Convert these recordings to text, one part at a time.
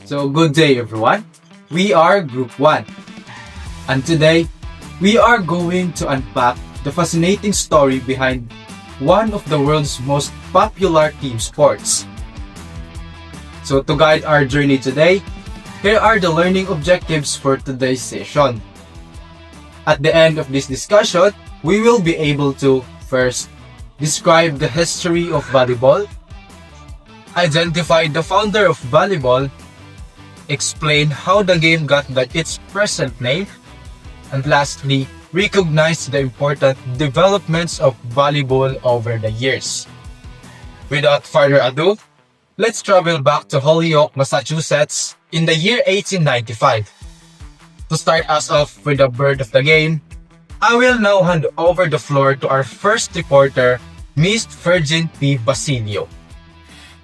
So good day everyone. We are Group 1. And today, we are going to unpack the fascinating story behind one of the world's most popular team sports. So to guide our journey today, here are the learning objectives for today's session. At the end of this discussion, we will be able to first describe the history of volleyball, identify the founder of volleyball, explain how the game got its present name, and lastly, recognize the important developments of volleyball over the years. Without further ado, let's travel back to Holyoke, Massachusetts in the year 1895. To start us off with the birth of the game, I will now hand over the floor to our first reporter, Miss Virgin P. Basilio.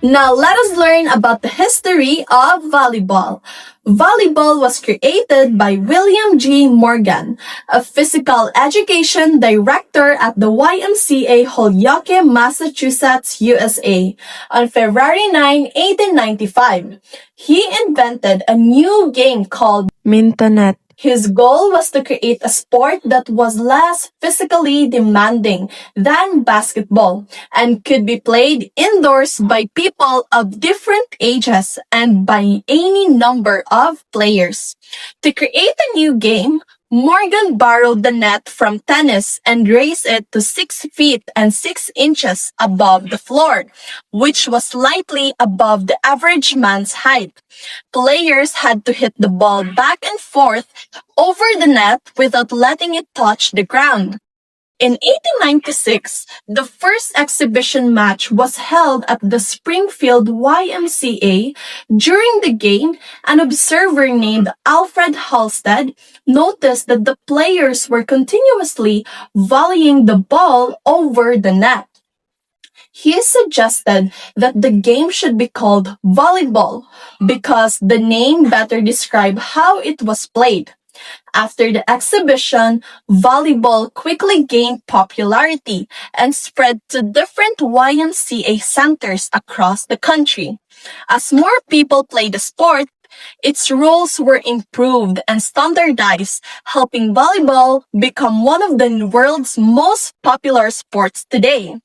Now let us learn about the history of volleyball. Volleyball was created by William G. Morgan, a physical education director at the YMCA Holyoke, Massachusetts, USA, on February 9, 1895. He invented a new game called Mintonet. His goal was to create a sport that was less physically demanding than basketball and could be played indoors by people of different ages and by any number of players. To create a new game, Morgan borrowed the net from tennis and raised it to 6 feet and 6 inches above the floor, which was slightly above the average man's height. Players had to hit the ball back and forth over the net without letting it touch the ground. In 1896, the first exhibition match was held at the Springfield YMCA. During the game, an observer named Alfred Halstead noticed that the players were continuously volleying the ball over the net. He suggested that the game should be called volleyball because the name better described how it was played. After the exhibition, volleyball quickly gained popularity and spread to different YMCA centers across the country. As more people played the sport, its rules were improved and standardized, helping volleyball become one of the world's most popular sports today.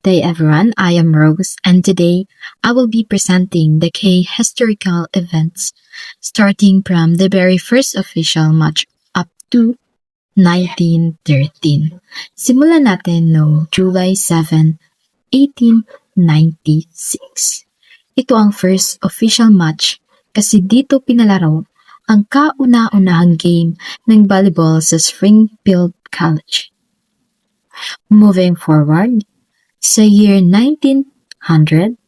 Good day everyone, I am Rose and today I will be presenting the key historical events starting from the very first official match up to 1913. Simulan natin noong July 7, 1896. Ito ang first official match kasi dito pinalaro ang kauna-unahang game ng volleyball sa Springfield College. Moving forward, sa year 1900,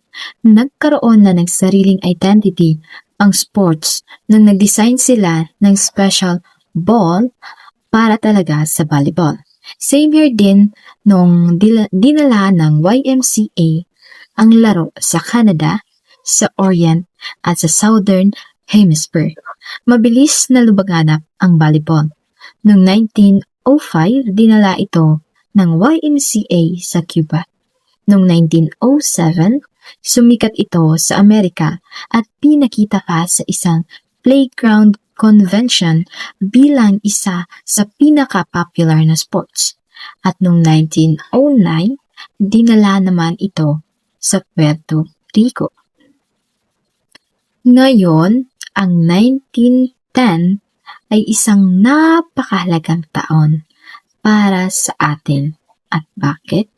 nagkaroon na ng sariling identity ang sports nang nag-design sila ng special ball para talaga sa volleyball. Same year din nung dinala ng YMCA ang laro sa Canada, sa Orient at sa Southern Hemisphere. Mabilis na lumaganap ang volleyball. Noong 1905, dinala ito ng YMCA sa Cuba. Noong 1907, sumikat ito sa Amerika at pinakita pa sa isang playground convention bilang isa sa pinaka-popular na sports. At noong 1909, dinala naman ito sa Puerto Rico. Ngayon, ang 1910 ay isang napakahalagang taon para sa atin. At bakit?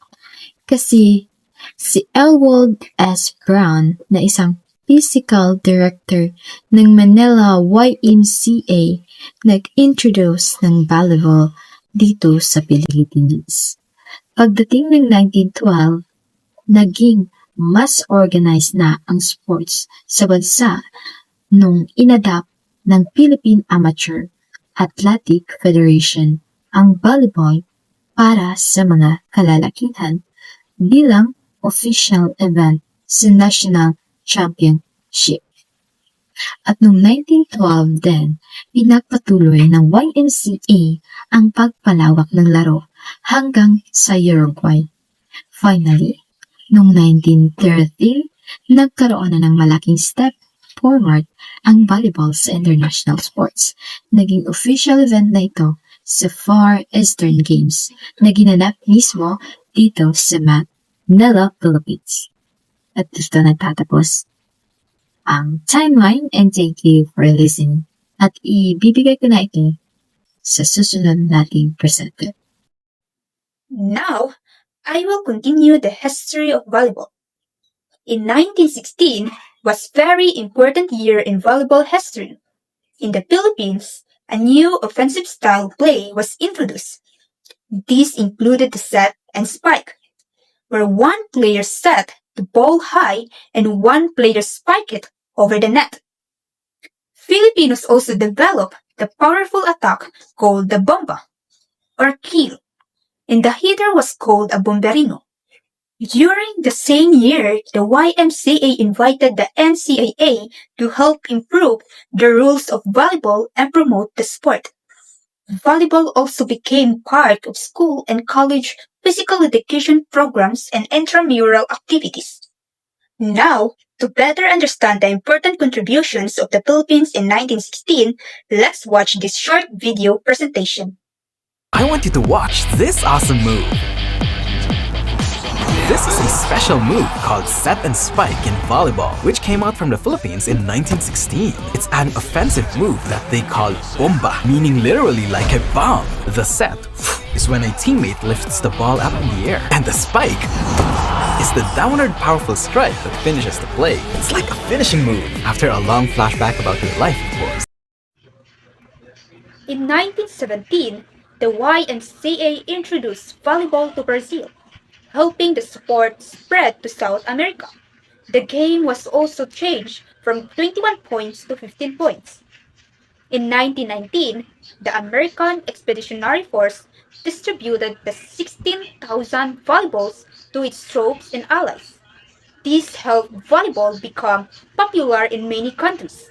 Kasi si Elwood S. Brown na isang physical director ng Manila YMCA nag-introduce ng volleyball dito sa Pilipinas. Pagdating ng 1912, naging mas organized na ang sports sa bansa nung inadapt ng Philippine Amateur Athletic Federation ang volleyball para sa mga kalalakihan bilang official event sa National Championship. At noong 1912 din, pinagpatuloy ng YMCA ang pagpalawak ng laro hanggang sa Uruguay. Finally, noong 1930, nagkaroon na ng malaking step forward ang volleyball sa international sports. Naging official event na ito sa Far Eastern Games na ginanap mismo dito sa Manila, Philippines. At dito natatapos ang timeline and thank you for listening. At ibibigay ko na ito sa susunod nating presenter. Now, I will continue the history of volleyball. In 1916 was very important year in volleyball history. In the Philippines, a new offensive style play was introduced. This included the set and spike, where one player set the ball high and one player spiked it over the net. Filipinos also developed the powerful attack called the bomba, or kill, and the hitter was called a bomberino. During the same year, the YMCA invited the NCAA to help improve the rules of volleyball and promote the sport. Volleyball also became part of school and college physical education programs and intramural activities. Now, to better understand the important contributions of the Philippines in 1916, let's watch this short video presentation. I want you to watch this awesome move. This is a special move called set and spike in volleyball, which came out from the Philippines in 1916. It's an offensive move that they call bomba, meaning literally like a bomb. The set is when a teammate lifts the ball up in the air, and the spike is the downward powerful strike that finishes the play. It's like a finishing move. After a long flashback about your life, of course. In 1917, the YMCA introduced volleyball to Brazil, helping the sport spread to South America. The game was also changed from 21 points to 15 points. In 1919, the American Expeditionary Force distributed the 16,000 volleyballs to its troops and allies. This helped volleyball become popular in many countries.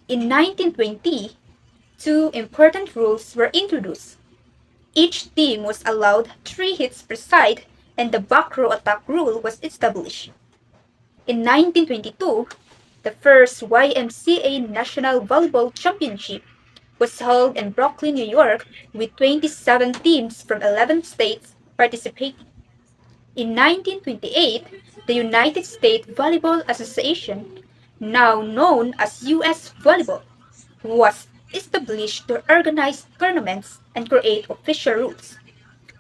In 1920, two important rules were introduced. Each team was allowed 3 hits per side, and the back row attack rule was established. In 1922, the first YMCA National Volleyball Championship was held in Brooklyn, New York, with 27 teams from 11 states participating. In 1928, the United States Volleyball Association, now known as U.S. Volleyball, was established to organize tournaments and create official rules.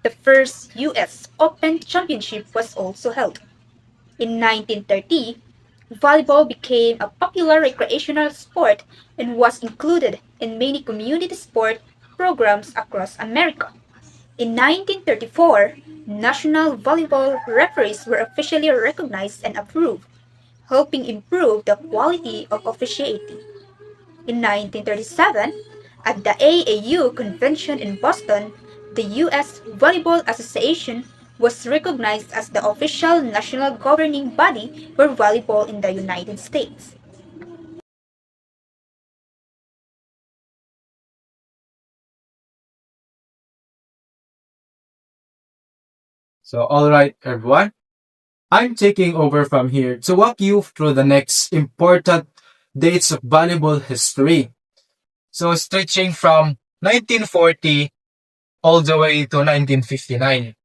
The first U.S. Open Championship was also held. In 1930, volleyball became a popular recreational sport and was included in many community sport programs across America. In 1934, national volleyball referees were officially recognized and approved, helping improve the quality of officiating. In 1937, at the AAU convention in Boston, the U.S. Volleyball Association was recognized as the official national governing body for volleyball in the United States. So, alright, everyone. I'm taking over from here to walk you through the next important dates of volleyball history. So, stretching from 1940 all the way to 1959.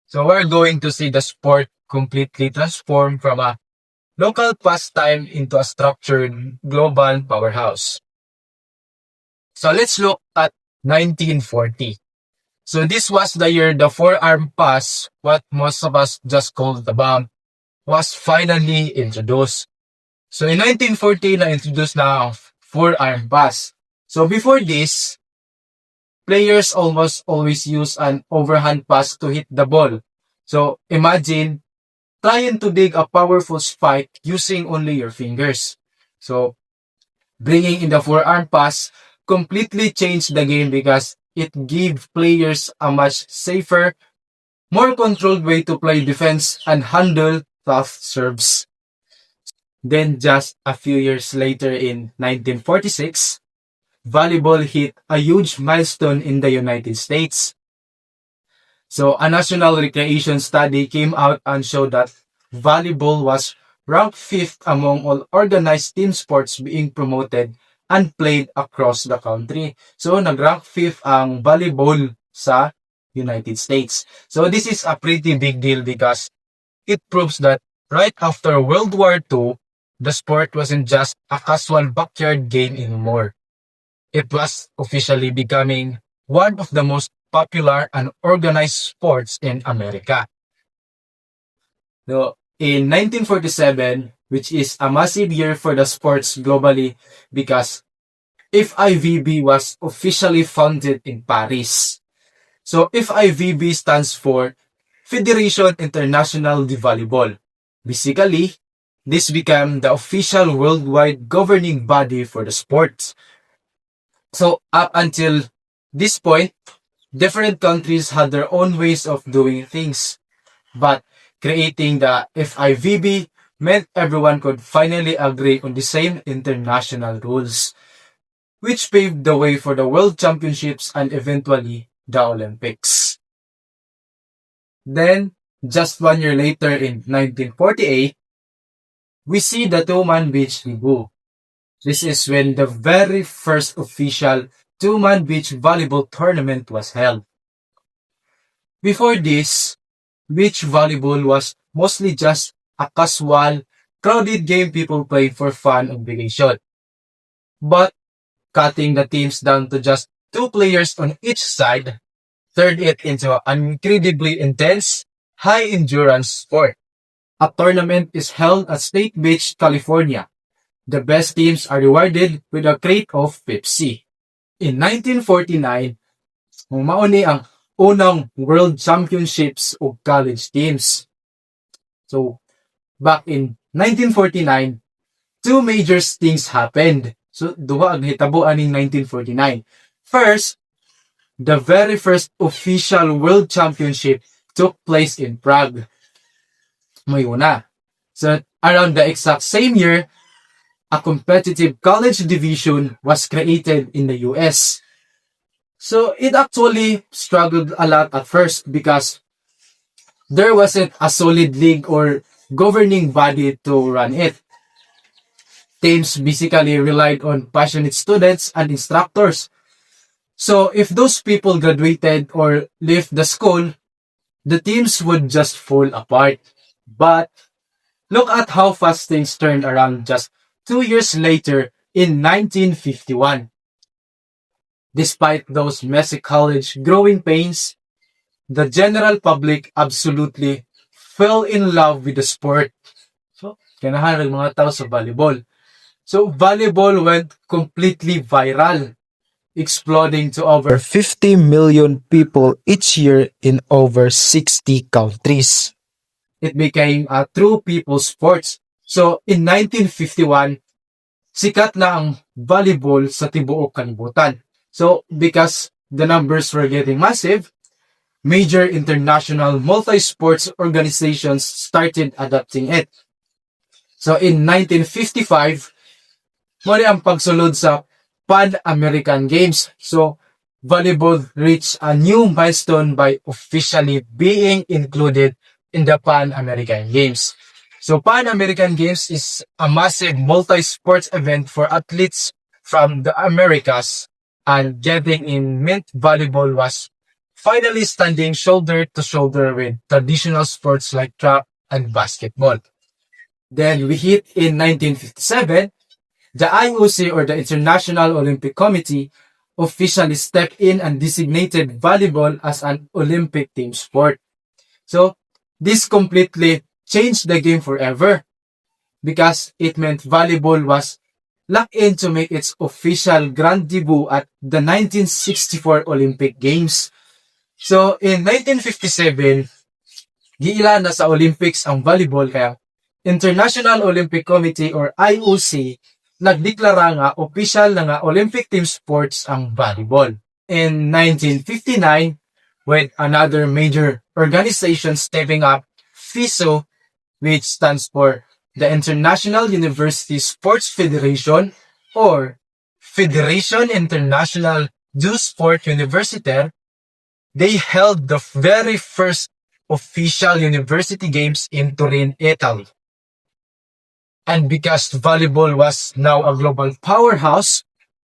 So, we're going to see the sport completely transform from a local pastime into a structured global powerhouse. So, let's look at 1940. So, this was the year the forearm pass, what most of us just called the bomb, was finally introduced. So, in 1940, na-introduce na forearm pass. So, before this, players almost always use an overhand pass to hit the ball. So, imagine trying to dig a powerful spike using only your fingers. So, bringing in the forearm pass completely changed the game because it gave players a much safer, more controlled way to play defense and handle tough serves. Then just a few years later in 1946, volleyball hit a huge milestone in the United States. So a national recreation study came out and showed that volleyball was ranked 5th among all organized team sports being promoted and played across the country. So, nag-rank 5th ang volleyball sa United States. So, this is a pretty big deal because it proves that right after World War II, the sport wasn't just a casual backyard game anymore. It was officially becoming one of the most popular and organized sports in America. So, in 1947, which is a massive year for the sports globally because FIVB was officially founded in Paris. So, FIVB stands for Fédération Internationale de Volleyball. Basically, this became the official worldwide governing body for the sport. So, up until this point, different countries had their own ways of doing things. But creating the FIVB meant everyone could finally agree on the same international rules, which paved the way for the World Championships and eventually the Olympics. Then, just 1 year later in 1948, we see the two-man beach debut. This is when the very first official two-man beach volleyball tournament was held. Before this, beach volleyball was mostly just a casual, crowded game people play for fun on vacation. But cutting the teams down to just 2 players on each side turned it into an incredibly intense, high-endurance sport. A tournament is held at State Beach, California. The best teams are rewarded with a crate of Pepsi. In 1949, mauni ang unang World Championships of college teams. So, back in 1949, two major things happened. So, duha ang hitabuan in 1949. First, the very first official World Championship took place in Prague. May una. So, around the exact same year, a competitive college division was created in the US. So, it actually struggled a lot at first because there wasn't a solid league or governing body to run it. Teams basically relied on passionate students and instructors. So, if those people graduated or left the school, the teams would just fall apart. But, look at how fast things turned around just 2 years later in 1951. Despite those messy college growing pains, the general public absolutely fell in love with the sport. So, kanahan ng mga tao sa volleyball. So, volleyball went completely viral, exploding to over 50 million people each year in over 60 countries. It became a true people's sport. So, in 1951, sikat na ang volleyball sa tibuok kalibutan. So, because the numbers were getting massive, major international multi-sports organizations started adopting it. So, in 1955, muli ang pagsulod sa Pan-American Games. So, volleyball reached a new milestone by officially being included in the Pan-American Games. So, Pan-American Games is a massive multi-sports event for athletes from the Americas, and getting in meant volleyball was finally standing shoulder to shoulder with traditional sports like track and basketball. Then we hit in 1957, the IOC or the International Olympic Committee officially stepped in and designated volleyball as an Olympic team sport. So this completely changed the game forever because it meant volleyball was locked in to make its official grand debut at the 1964 Olympic Games. So, in 1957, giila na sa Olympics ang volleyball kaya International Olympic Committee or IOC nagdeklara nga official na nga Olympic team sports ang volleyball. In 1959, with another major organization stepping up, FISO, which stands for the International University Sports Federation or Fédération Internationale du Sport Universitaire, they held the very first official university games in Turin, Italy. And because volleyball was now a global powerhouse,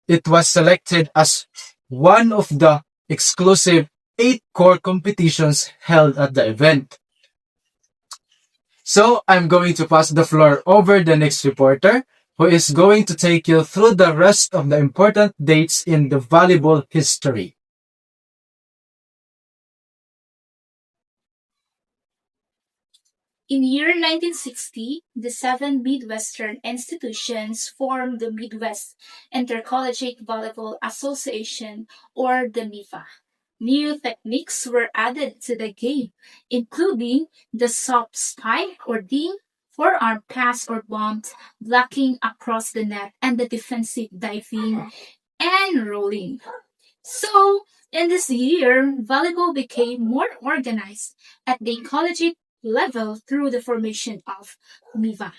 it was selected as one of the exclusive 8 core competitions held at the event. So I'm going to pass the floor over the next reporter who is going to take you through the rest of the important dates in the volleyball history. In year 1960, the 7 Midwestern institutions formed the Midwest Intercollegiate Volleyball Association, or the MIVA. New techniques were added to the game, including the soft spike or ding, forearm pass or bump, blocking across the net, and the defensive diving and rolling. So, in this year, volleyball became more organized at the collegiate level through the formation of MIVA.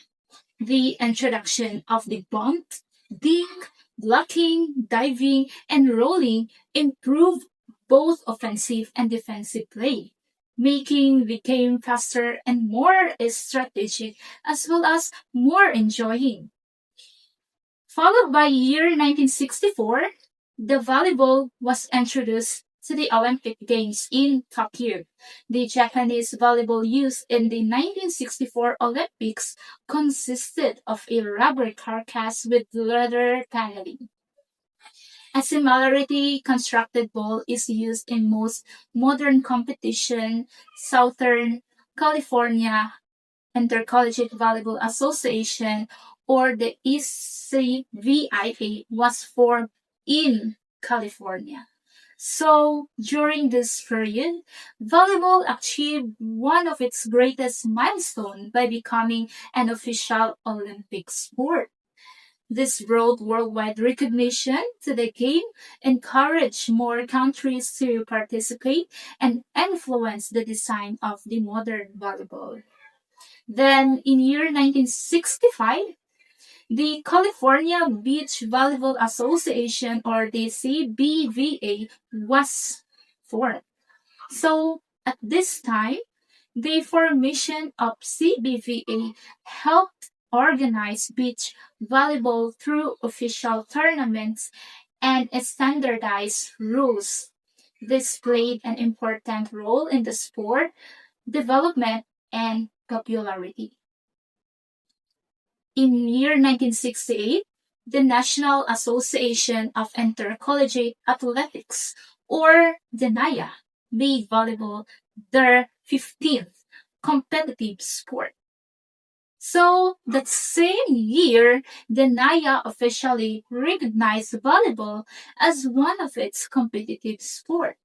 The introduction of the bump, dink, blocking, diving, and rolling improved both offensive and defensive play, making the game faster and more strategic as well as more enjoying. Followed by year 1964, the volleyball was introduced to the Olympic Games in Tokyo. The Japanese volleyball used in the 1964 Olympics consisted of a rubber carcass with leather paneling. A similarly constructed ball is used in most modern competition. Southern California Intercollegiate Volleyball Association, or the ECVIA, was formed in California. So, during this period, volleyball achieved one of its greatest milestones by becoming an official Olympic sport. This brought worldwide recognition to the game, encouraged more countries to participate, and influenced the design of the modern volleyball. Then, in year 1965, the California Beach Volleyball Association, or the CBVA, was formed. So, at this time, the formation of CBVA helped organize beach volleyball through official tournaments and standardized rules. This played an important role in the sport development and popularity. In year 1968, the National Association of Intercollegiate Athletics, or the NAIA, made volleyball their 15th competitive sport. So, that same year, the NAIA officially recognized volleyball as one of its competitive sports.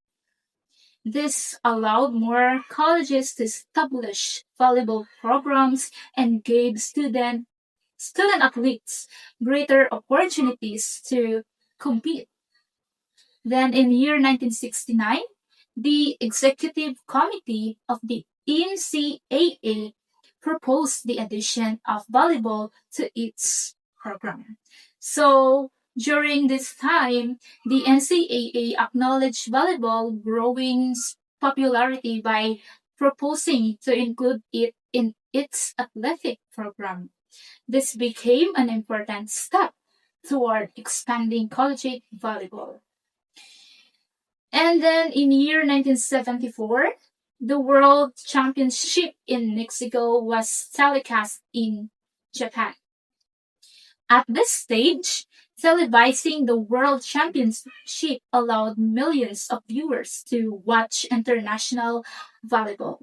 This allowed more colleges to establish volleyball programs and gave student athletes greater opportunities to compete. Then in year 1969, the executive committee of the NCAA proposed the addition of volleyball to its program. So during this time, the NCAA acknowledged volleyball growing popularity by proposing to include it in its athletic program. This became an important step toward expanding collegiate volleyball. And then in year 1974, the World Championship in Mexico was telecast in Japan. At this stage, televising the World Championship allowed millions of viewers to watch international volleyball.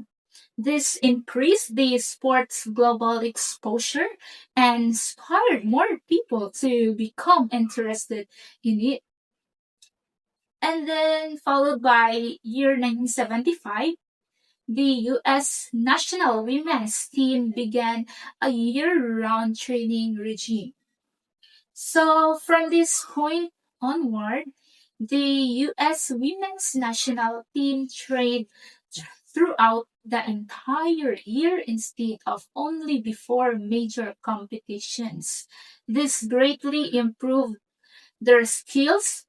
This increased the sport's global exposure and inspired more people to become interested in it. And then followed by year 1975, the U.S. national women's team began a year-round training regime. So from this point onward, the U.S. women's national team trained throughout the entire year instead of only before major competitions. This greatly improved their skills,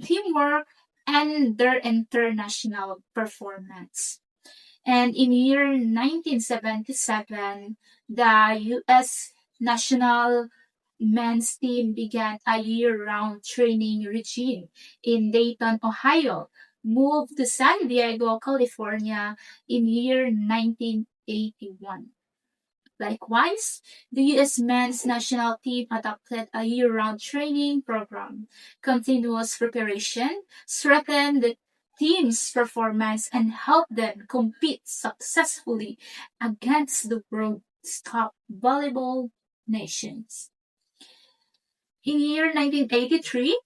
teamwork, and their international performance. And in year 1977, the U.S. national men's team began a year-round training regime in Dayton, Ohio, moved to San Diego, California in year 1981. Likewise, the U.S. men's national team adopted a year-round training program. Continuous preparation strengthened the team's performance and helped them compete successfully against the world's top volleyball nations. In year 1983,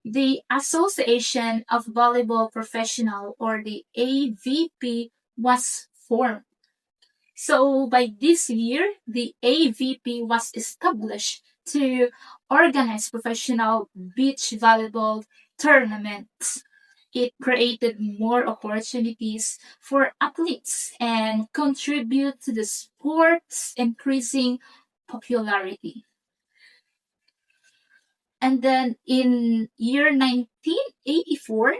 the Association of Volleyball Professional, or the AVP, was formed. So by this year, the AVP was established to organize professional beach volleyball tournaments. It created more opportunities for athletes and contribute to the sport's increasing popularity. And then in year 1984,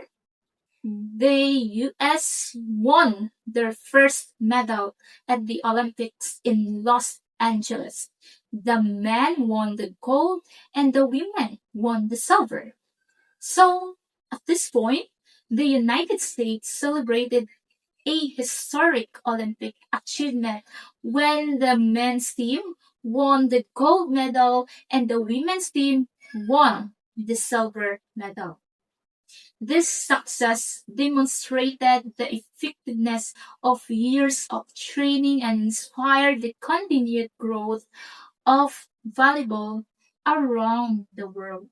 the US won their first medal at the Olympics in Los Angeles. The men won the gold and the women won the silver. So, at this point, the United States celebrated a historic Olympic achievement when the men's team won the gold medal and the women's team won the silver medal. This success demonstrated the effectiveness of years of training and inspired the continued growth of volleyball around the world.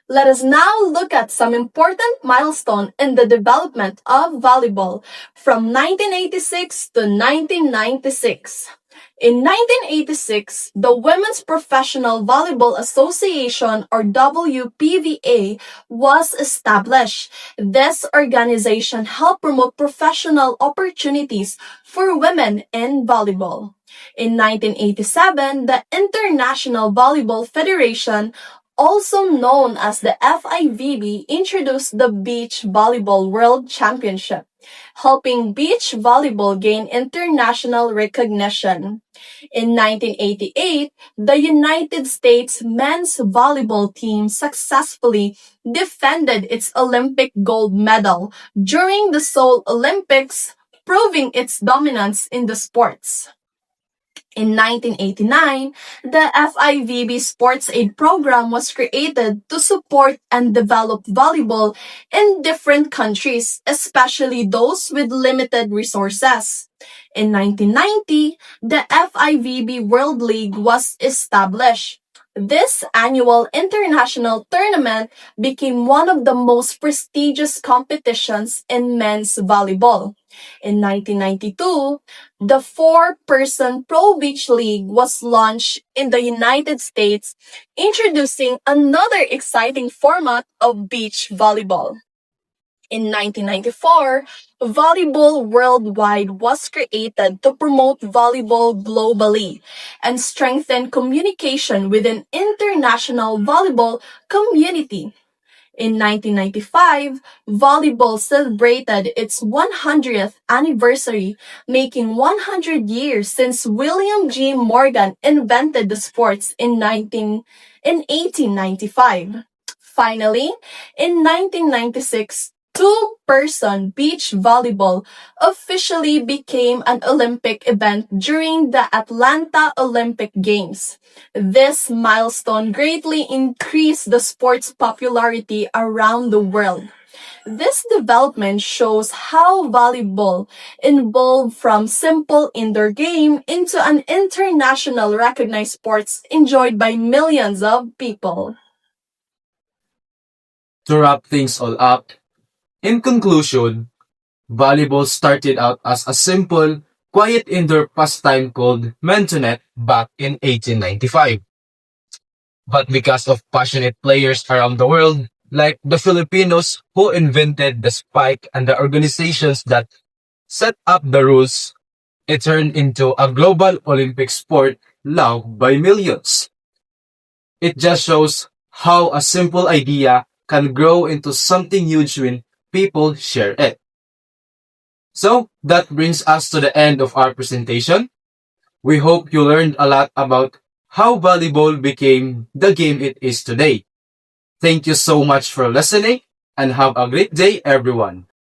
Let us now look at some important milestones in the development of volleyball from 1986 to 1996. In 1986, the Women's Professional Volleyball Association, or WPVA, was established. This organization helped promote professional opportunities for women in volleyball. In 1987, the International Volleyball Federation, also known as the FIVB, introduced the Beach Volleyball World Championship, helping beach volleyball gain international recognition. In 1988, the United States men's volleyball team successfully defended its Olympic gold medal during the Seoul Olympics, proving its dominance in the sports. In 1989, the FIVB Sports Aid Program was created to support and develop volleyball in different countries, especially those with limited resources. In 1990, the FIVB World League was established. This annual international tournament became one of the most prestigious competitions in men's volleyball. In 1992, the four-person Pro Beach League was launched in the United States, introducing another exciting format of beach volleyball. In 1994, Volleyball Worldwide was created to promote volleyball globally and strengthen communication with an international volleyball community. In 1995, volleyball celebrated its 100th anniversary, making 100 years since William G. Morgan invented the sports in 1895. Finally, in 1996, two-person beach volleyball officially became an Olympic event during the Atlanta Olympic Games. This milestone greatly increased the sport's popularity around the world. This development shows how volleyball evolved from simple indoor game into an international recognized sports enjoyed by millions of people. To wrap things all up, in conclusion, volleyball started out as a simple, quiet indoor pastime called mentonet back in 1895. But because of passionate players around the world, like the Filipinos who invented the spike and the organizations that set up the rules, it turned into a global Olympic sport loved by millions. It just shows how a simple idea can grow into something huge when people share it. So that brings us to the end of our presentation. We hope you learned a lot about how volleyball became the game it is today. Thank you so much for listening and have a great day, everyone.